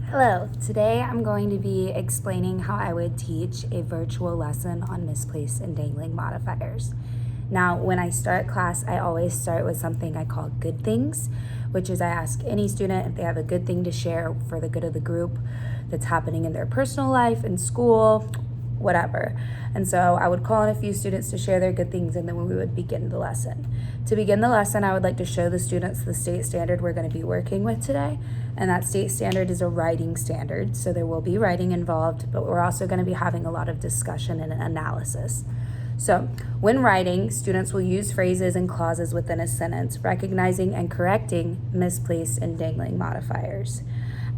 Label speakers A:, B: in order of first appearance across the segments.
A: Hello, today I'm going to be explaining how I would teach a virtual lesson on misplaced and dangling modifiers. Now, when I start class, I always start with something I call good things, which is I ask any student if they have a good thing to share for the good of the group that's happening in their personal life, in school, whatever. And so I would call in a few students to share their good things, and then we would begin the lesson. To begin the lesson, I would like to show the students the state standard we're going to be working with today. And that state standard is a writing standard, so there will be writing involved, but we're also going to be having a lot of discussion and analysis. So when writing, students will use phrases and clauses within a sentence, recognizing and correcting misplaced and dangling modifiers.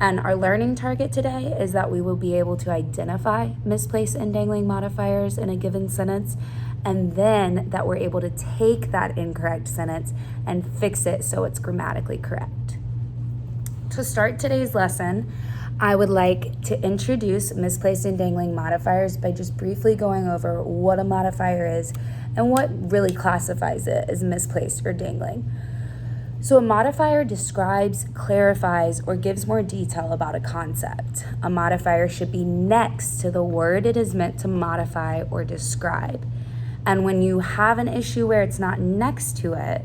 A: And our learning target today is that we will be able to identify misplaced and dangling modifiers in a given sentence, and then that we're able to take that incorrect sentence and fix it so it's grammatically correct. To start today's lesson, I would like to introduce misplaced and dangling modifiers by just briefly going over what a modifier is and what really classifies it as misplaced or dangling. So a modifier describes, clarifies, or gives more detail about a concept. A modifier should be next to the word it is meant to modify or describe. And when you have an issue where it's not next to it,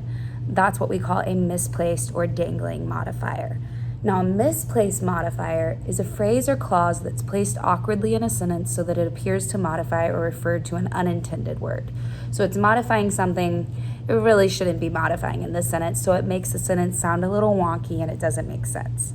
A: that's what we call a misplaced or dangling modifier. Now, a misplaced modifier is a phrase or clause that's placed awkwardly in a sentence so that it appears to modify or refer to an unintended word. So it's modifying something it really shouldn't be modifying in the sentence, so it makes the sentence sound a little wonky and it doesn't make sense.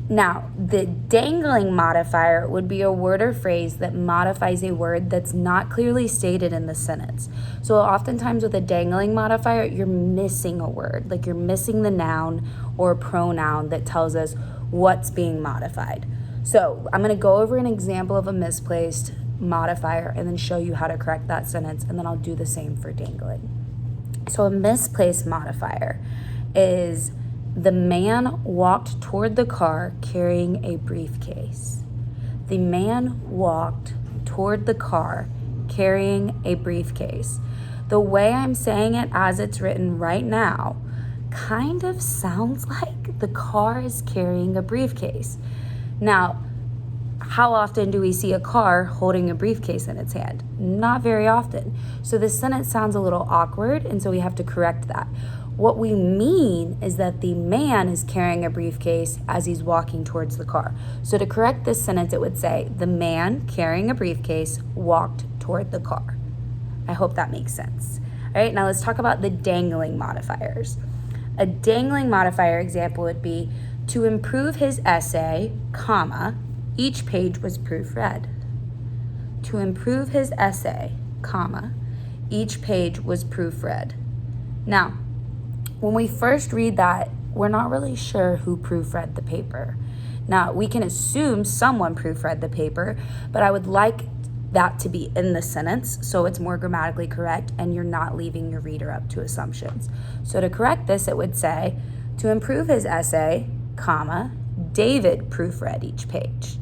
A: Now, the dangling modifier would be a word or phrase that modifies a word that's not clearly stated in the sentence. So oftentimes with a dangling modifier, you're missing a word, like you're missing the noun or pronoun that tells us what's being modified. So I'm going to go over an example of a misplaced modifier and then show you how to correct that sentence, and then I'll do the same for dangling. So a misplaced modifier is the man walked toward the car carrying a briefcase. The man walked toward the car carrying a briefcase. The way I'm saying it as it's written right now kind of sounds like the car is carrying a briefcase. Now, how often do we see a car holding a briefcase in its hand? Not very often. So this sentence sounds a little awkward, and so we have to correct that. What we mean is that the man is carrying a briefcase as he's walking towards the car. So to correct this sentence, it would say, the man carrying a briefcase walked toward the car. I hope that makes sense. All right, now let's talk about the dangling modifiers. A dangling modifier example would be, to improve his essay, comma, each page was proofread. To improve his essay, comma, each page was proofread. Now, when we first read that, we're not really sure who proofread the paper. Now, we can assume someone proofread the paper, but I would like that to be in the sentence so it's more grammatically correct and you're not leaving your reader up to assumptions. So to correct this, it would say, to improve his essay, comma, David proofread each page.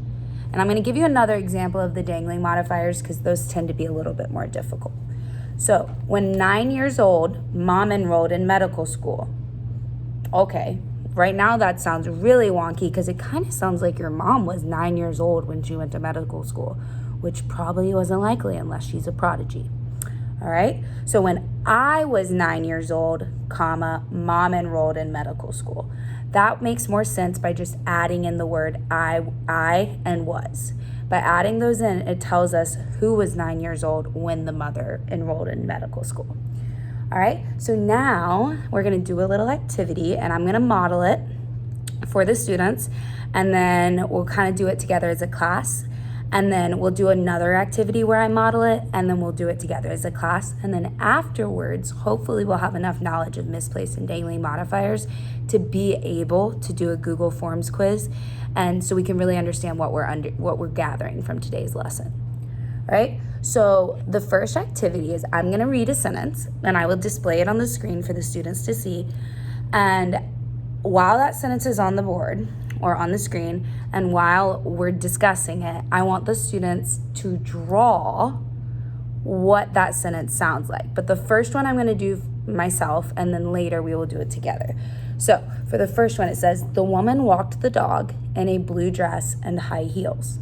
A: And I'm going to give you another example of the dangling modifiers because those tend to be a little bit more difficult. So, when 9 years old, mom enrolled in medical school. Okay, right now that sounds really wonky because it kind of sounds like your mom was 9 years old when she went to medical school, which probably wasn't likely unless she's a prodigy. All right, so when I was 9 years old, comma, mom enrolled in medical school. That makes more sense by just adding in the word I and was. By adding those in, it tells us who was 9 years old when the mother enrolled in medical school. All right, so now we're going to do a little activity, and I'm going to model it for the students, and then we'll kind of do it together as a class. And then we'll do another activity where I model it, and then we'll do it together as a class. And then afterwards, hopefully we'll have enough knowledge of misplaced and dangling modifiers to be able to do a Google Forms quiz, and so we can really understand what we're gathering from today's lesson. All right, so the first activity is I'm going to read a sentence, and I will display it on the screen for the students to see. And while that sentence is on the board, or on the screen, and while we're discussing it, I want the students to draw what that sentence sounds like. But the first one I'm going to do myself, and then later we will do it together. So for the first one, it says, the woman walked the dog in a blue dress and high heels.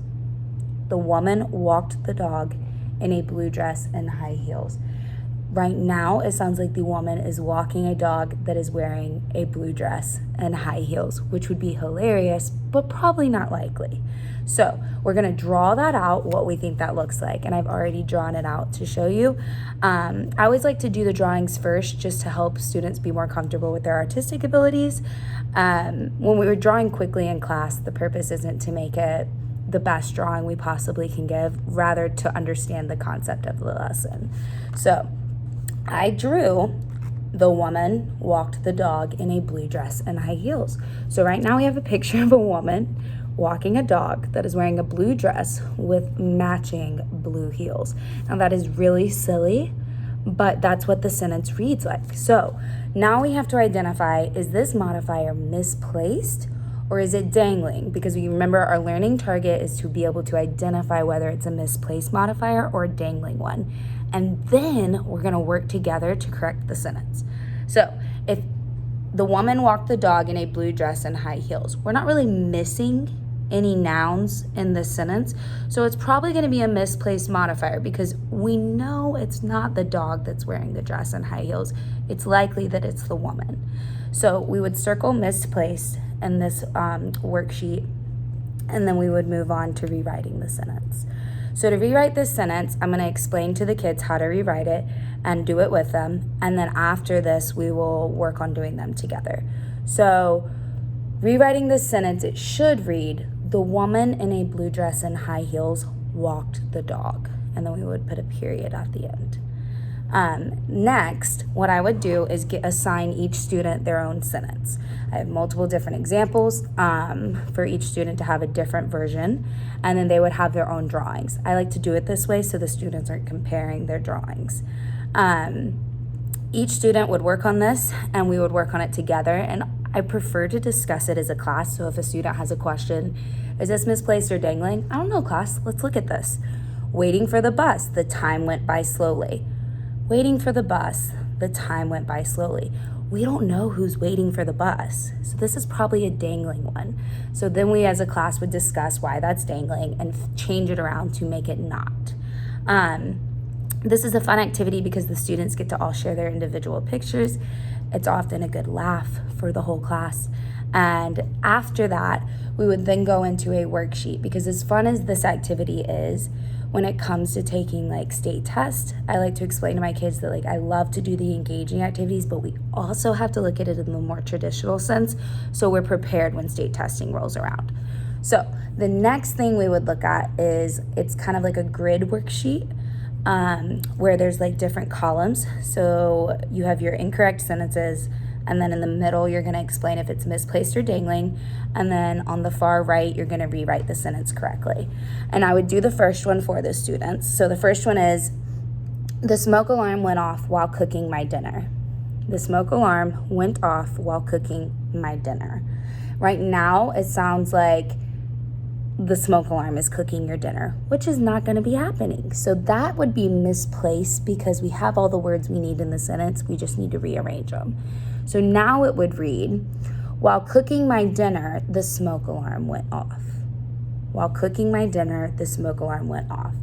A: The woman walked the dog in a blue dress and high heels. Right now, it sounds like the woman is walking a dog that is wearing a blue dress and high heels, which would be hilarious, but probably not likely. So we're going to draw that out, what we think that looks like. And I've already drawn it out to show you. I always like to do the drawings first just to help students be more comfortable with their artistic abilities. When we were drawing quickly in class, the purpose isn't to make it the best drawing we possibly can give, rather to understand the concept of the lesson. So I drew the woman walked the dog in a blue dress and high heels. So right now we have a picture of a woman walking a dog that is wearing a blue dress with matching blue heels. Now that is really silly, but that's what the sentence reads like. So now we have to identify, is this modifier misplaced or is it dangling? Because we remember our learning target is to be able to identify whether it's a misplaced modifier or a dangling one. And then we're going to work together to correct the sentence. So if the woman walked the dog in a blue dress and high heels, we're not really missing any nouns in this sentence. So it's probably going to be a misplaced modifier because we know it's not the dog that's wearing the dress and high heels. It's likely that it's the woman. So we would circle misplaced in this worksheet, and then we would move on to rewriting the sentence. So to rewrite this sentence, I'm going to explain to the kids how to rewrite it and do it with them. And then after this, we will work on doing them together. So rewriting this sentence, it should read, the woman in a blue dress and high heels walked the dog. And then we would put a period at the end. Next, what I would do is assign each student their own sentence. I have multiple different examples for each student to have a different version, and then they would have their own drawings. I like to do it this way so the students aren't comparing their drawings. Each student would work on this, and we would work on it together, and I prefer to discuss it as a class. So if a student has a question, is this misplaced or dangling? I don't know, class, let's look at this. Waiting for the bus, the time went by slowly. Waiting for the bus, the time went by slowly. We don't know who's waiting for the bus. So this is probably a dangling one. So then we as a class would discuss why that's dangling and change it around to make it not. This is a fun activity because the students get to all share their individual pictures. It's often a good laugh for the whole class. And after that, we would then go into a worksheet because as fun as this activity is, when it comes to taking like state tests, I like to explain to my kids that like I love to do the engaging activities, but we also have to look at it in the more traditional sense so we're prepared when state testing rolls around. So the next thing we would look at is it's kind of like a grid worksheet where there's like different columns. So you have your incorrect sentences, and then in the middle, you're going to explain if it's misplaced or dangling. And then on the far right, you're going to rewrite the sentence correctly. And I would do the first one for the students. So the first one is, the smoke alarm went off while cooking my dinner. The smoke alarm went off while cooking my dinner. Right now, it sounds like the smoke alarm is cooking your dinner, which is not going to be happening. So that would be misplaced because we have all the words we need in the sentence. We just need to rearrange them. So now it would read, while cooking my dinner, the smoke alarm went off. While cooking my dinner, the smoke alarm went off.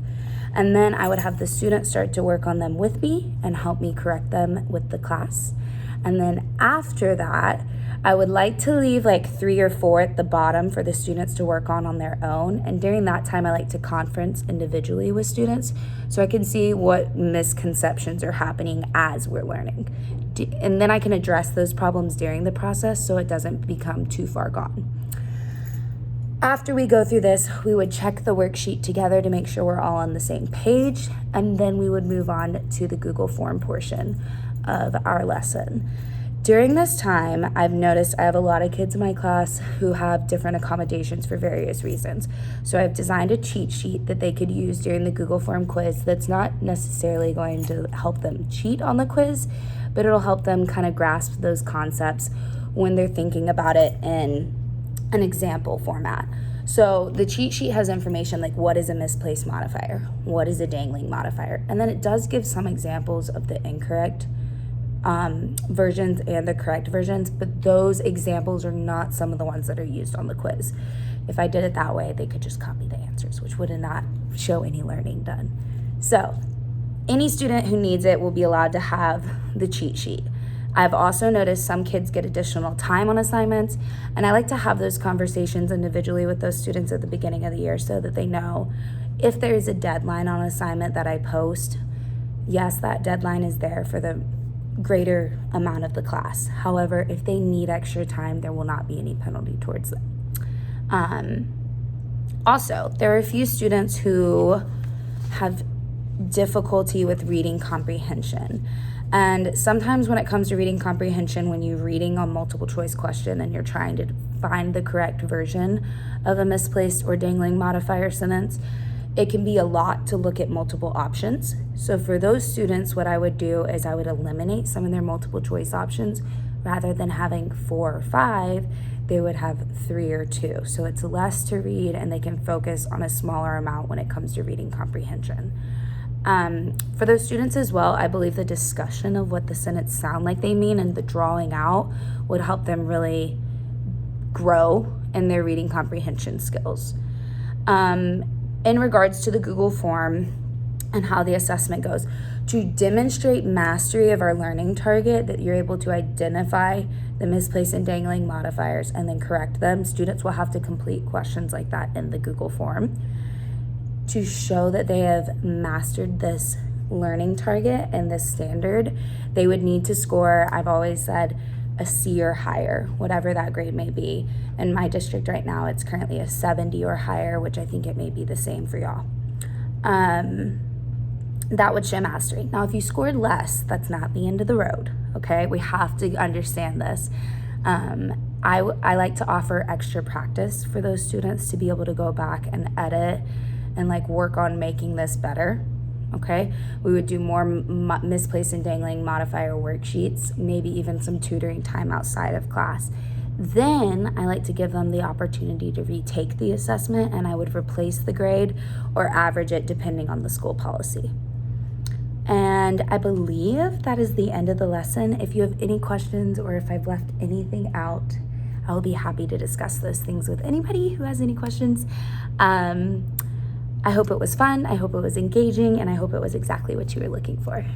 A: And then I would have the students start to work on them with me and help me correct them with the class. And then after that, I would like to leave like 3 or 4 at the bottom for the students to work on their own. And during that time, I like to conference individually with students so I can see what misconceptions are happening as we're learning. And then I can address those problems during the process so it doesn't become too far gone. After we go through this, we would check the worksheet together to make sure we're all on the same page, and then we would move on to the Google Form portion of our lesson. During this time, I've noticed I have a lot of kids in my class who have different accommodations for various reasons. So I've designed a cheat sheet that they could use during the Google Form quiz that's not necessarily going to help them cheat on the quiz, but it'll help them kind of grasp those concepts when they're thinking about it in an example format. So the cheat sheet has information like what is a misplaced modifier, what is a dangling modifier, and then it does give some examples of the incorrect versions and the correct versions, but those examples are not some of the ones that are used on the quiz. If I did it that way, they could just copy the answers, which would not show any learning done. So any student who needs it will be allowed to have the cheat sheet. I've also noticed some kids get additional time on assignments, and I like to have those conversations individually with those students at the beginning of the year so that they know if there's a deadline on assignment that I post, yes, that deadline is there for the greater amount of the class. However, if they need extra time, there will not be any penalty towards them. Also, there are a few students who have difficulty with reading comprehension. And sometimes when it comes to reading comprehension, when you're reading a multiple choice question and you're trying to find the correct version of a misplaced or dangling modifier sentence, it can be a lot to look at multiple options. So for those students, what I would do is I would eliminate some of their multiple choice options. Rather than having 4 or 5, they would have 3 or 2. So it's less to read and they can focus on a smaller amount when it comes to reading comprehension. For those students as well, I believe the discussion of what the sentence sound like they mean and the drawing out would help them really grow in their reading comprehension skills. In regards to the Google form and how the assessment goes, to demonstrate mastery of our learning target, that you're able to identify the misplaced and dangling modifiers and then correct them, students will have to complete questions like that in the Google form. To show that they have mastered this learning target and this standard, they would need to score, I've always said, a C or higher, whatever that grade may be. In my district right now, it's currently a 70 or higher, which I think it may be the same for y'all. That would show mastery. Now, if you scored less, that's not the end of the road, okay? We have to understand this. I like to offer extra practice for those students to be able to go back and edit and like work on making this better, okay? We would do more misplaced and dangling modifier worksheets, maybe even some tutoring time outside of class. Then I like to give them the opportunity to retake the assessment, and I would replace the grade or average it depending on the school policy. And I believe that is the end of the lesson. If you have any questions or if I've left anything out, I'll be happy to discuss those things with anybody who has any questions. I hope it was fun, I hope it was engaging, and I hope it was exactly what you were looking for.